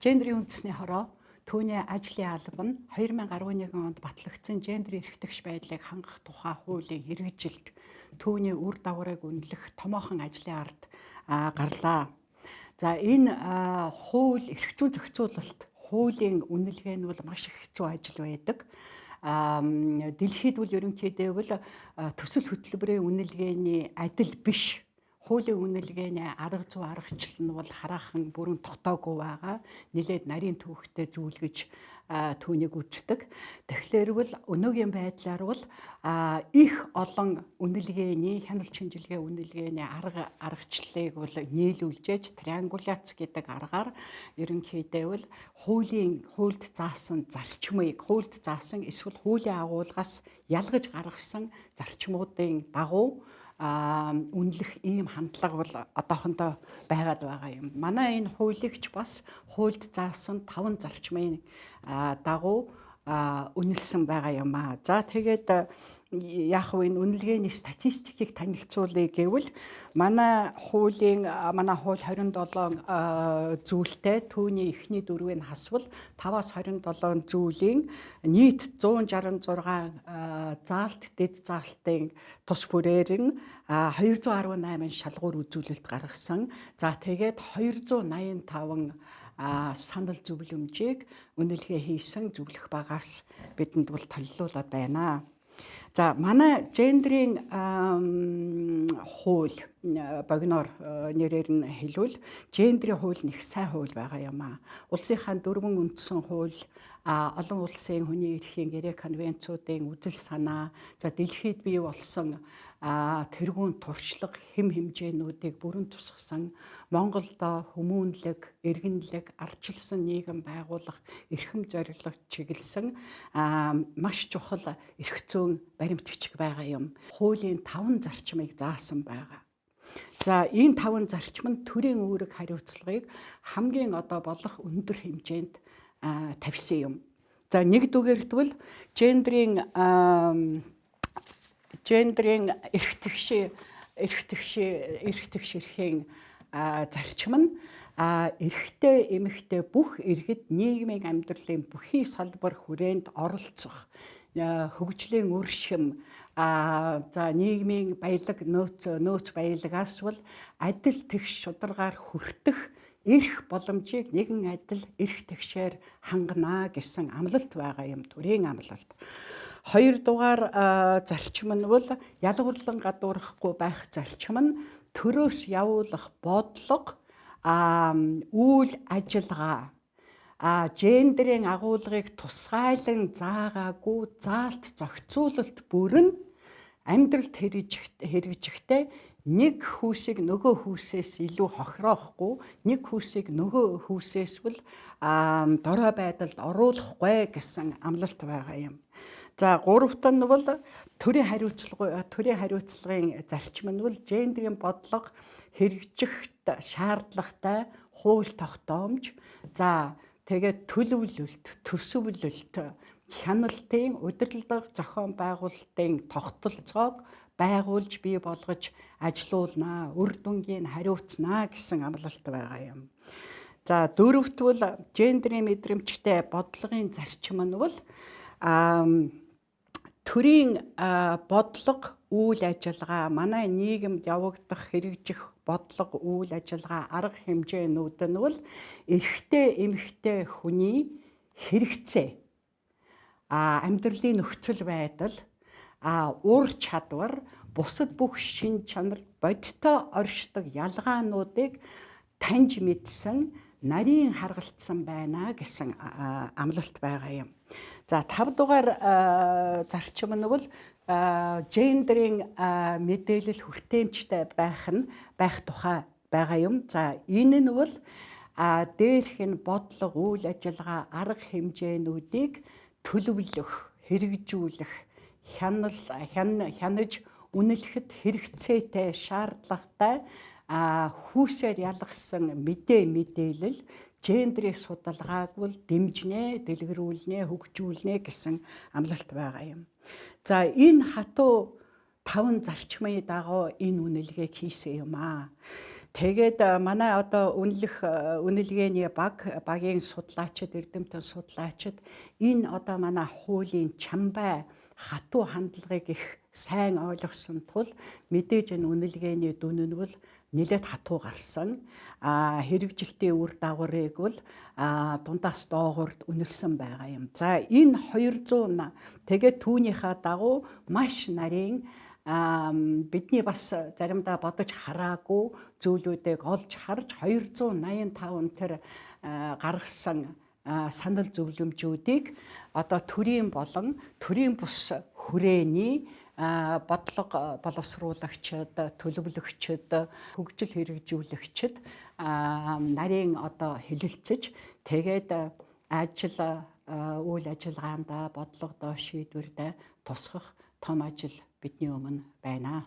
Гендерийн үндэсний хороо түүний ажлын алба нь 2011 онд батлагдсан гендер эрхтгч байдлыг хангах тухай хуулийн хэрэгжилт түүний үр дагаврыг үнэлэх томоохон ажлын ард гарлаа. За энэ хууль эрх зүйн зохицуулалт хуулийн үнэлгээ нь бол маш их хэцүү ажил байдаг. Дэлхийд бол ерөнхийдөө бол төсөл хөтөлбөрийн үнэлгээний адил биш хуулийн үнэлгээний арга зүй аргачлал нь бол хараахан бүрэн тогтоогүй байгаа. Нилээд нарийн төвхтэй зүйл гэж түүнийг үздэг. Тэгэхээр бол өнөөгийн байдлаар бол их олон үнэлгээний хяналт шинжилгээ үнэлгээний аргачлалыг бол нийлүүлжээж триангуляц гэдэг аргаар ерөнхийдөө бол хуульд заасан зарчмыг хуульд заасан эсвэл хуулийн агуулгаас ялгаж гаргасан зарчмуудын дагуу үнэлэх ийм хандлага бол одоохондоо байгаад байгаа юм. Манай энэ хуулигч бас хуульд заасан 5 зарчмын дагуу үнэлсэн байгаа юм аа. За тэгээд яг энэ үнэлгээний статистикийг танилцуулъя гэвэл манай хууль 27 зүйлтэй түүний эхний дөрвийг хасвал 5-аас 27 зүйлийн нийт 166 заалт дэд заалтын тус бүрээр нь 218 шалгуур үзүүлэлт гаргасан. За тэгээд 285 санал зөвлөмжийг үнэлгээ хийсэн зөвлөх багаас бидэнд бол толилуулаад байна. За манай гендерийн хууль богиноор нэрээр нь хэлвэл гендерийн хууль нэг сайн хууль байгаа юм аа. Улсынхаа 4 үндсэн хууль олон улсын хүний эрхийн гэрээ конвенцуудын үзэл санаа, за дэлхийд бий болсон тэргуун туршлага хэм хэмжээнүүдийг бүрэн тусгасан Монголдо хүмүүнлэг, эргэнлэг, ардчилсан нийгэм байгуулах эрхэм зорилгот чиглэсэн маш чухал эрх зүйн баримт бичиг байгаа юм. Хуулийн 5 зарчмыг заасан байгаа. За энэ 5 зарчим нь төрийн үүрэг хариуцлагыг хамгийн болох өндөр хэмжээнд тавьсан юм. За нэгдүгээрт бол гендерийн эрхтгш эрхийн зарчим нь эрэгтэй эмэгтэй бүх иргэд нийгмийн амьдралын бүхий салбар хүрээнд оролцох, хөгжлийн өршим, за нийгмийн баялаг нөөц баялагаас бол адил тэгш шударгаар хүртэх эрх боломжийг нэгэн адил эрх тэгшээр хангана гэсэн амлалт байгаа юм, төрийн амлалт. 2 дугаар зарчим нь бол ялгарлан гадуурхахгүй байх зарчим нь төрөөс явуулах бодлого, үйл ажиллагаа, гендерийн агуулгыг тусгайлан заагаагүй заалт зохицуулалт бүр нь амьдралд хэрэгжихдээ нэг хүүсийг нөгөө хүүсээс илүү хохироохгүй, нэг хүүсийг нөгөө хүүсээс бол дорой байдалд оруулахгүй гэсэн амлалт байгаа юм. За 3-т нь бол төрийн хариуцлагын зарчим нь бол гендерийн бодлого хэрэгжихт шаардлагатай хууль тогтоомж, за тэгээд төлөвлөлт, төсөвлөлт, хяналтын удирдлага зохион байгуулалтын тогтолцоог байгуулж бий болгож ажилуулнаа, үр дүнгийн хариуцнаа гэсэн амлалт байгаа юм. За 4-т бол гендерийн мэдрэмжтэй бодлогын зарчим нь бол төрийн бодлого, үйл ажиллагаа, манай нийгэмд явагдах хэрэгжих бодлого, үйл ажиллагаа, арга хэмжээнүүд нь бол эрэгтэй эмэгтэй хүний хэрэгцээ, амьдралын нөхцөл байдал, ур чадвар, бусад бүх шин чанар, бодиттой оршдог ялгаануудыг таньж мэдсэн, нарийн харгалцсан байна гэсэн амлалт байгаа юм. За 5 дугаар зарчим нь бол гендерийн мэдээлэл хүртээмжтэй байх тухай байгаа юм. За энэ нь бол дээрх нь бодлого, үйл ажиллагаа, арга хэмжээнүүдийг төлөвлөх, хэрэгжүүлэх, хянаж үнэлэхэд хэрэгцээтэй, шаардлагатай хүүсээр ялгасан мэдээлэл гендерийн судалгааг бол дэмжнэ, дэлгэрүүлнэ, хөгжүүлнэ гэсэн амлалт байгаа юм. За энэ хатуу 5 зарчмын дагуу энэ үнэлгээг хийсэн юм аа. Тэгээд манай одоо үнэлгээний багийн судлаачид, эрдэмтэн судлаачид энэ одоо манай хуулийн чамбай хатуу хандлагыг их сайн ойлгосон тул мэдээж энэ үнэлгээний дүн нь бол нэлээд хатуу гарсан. Хэрэгжилтийн үр дагаврыг бол дундаас доогуурд үнэлсэн байгаа юм. За энэ 200 тэгээд түүнийхээ дагуу маш нарийн бидний бас заримдаа бодож хараагүй зүйлүүдийг олж харж 285 тэр гаргасан санал зөвлөмжүүдийг одоо төрийн болон төрийн бус хүрээний бодлого боловсруулагчид, төлөвлөгчид, хөгжил хэрэгжүүлэгчид нарийн одоо хэлэлцэж тэгээд үйл ажиллагаанд бодлогодоо шийдвэрдээ тусгах том ажил бидний өмнө байна.